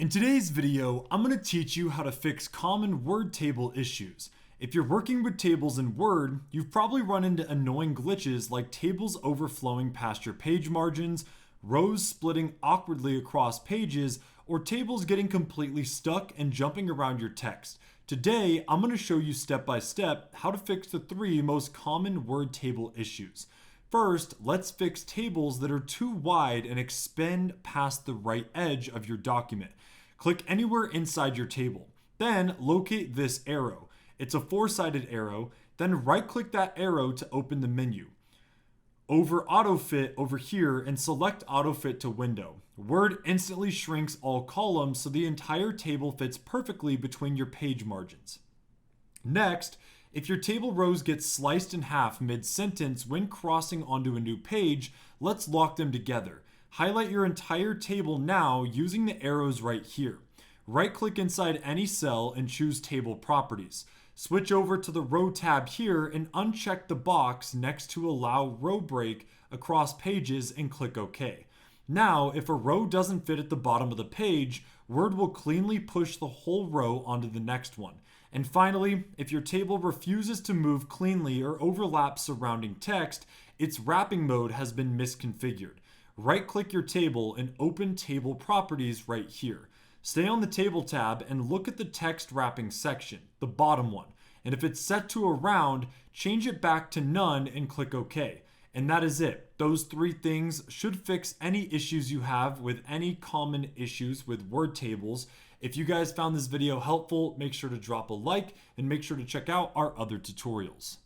In today's video, I'm going to teach you how to fix common word table issues. If you're working with tables in Word, you've probably run into annoying glitches like tables overflowing past your page margins, rows splitting awkwardly across pages, or tables getting completely stuck and jumping around your text. Today, I'm going to show you step by step how to fix the 3 most common word table issues. First, let's fix tables that are too wide and extend past the right edge of your document. Click anywhere inside your table. Then locate this arrow. It's a 4-sided arrow. Then right-click that arrow to open the menu. Over AutoFit over here and select AutoFit to window. Word instantly shrinks all columns so the entire table fits perfectly between your page margins. Next, if your table rows get sliced in half mid-sentence when crossing onto a new page, let's lock them together. Highlight your entire table now using the arrows right here. Right-click inside any cell and choose Table Properties. Switch over to the Row tab here and uncheck the box next to Allow Row Break across pages and click OK. Now, if a row doesn't fit at the bottom of the page, Word will cleanly push the whole row onto the next one. And finally, if your table refuses to move cleanly or overlaps surrounding text, its wrapping mode has been misconfigured. Right-click your table and open Table Properties right here. Stay on the Table tab and look at the text wrapping section, the bottom one. And if it's set to around, change it back to none and click OK. And that is it. Those 3 things should fix any issues you have with any common issues with word tables. If you guys found this video helpful, make sure to drop a like and make sure to check out our other tutorials.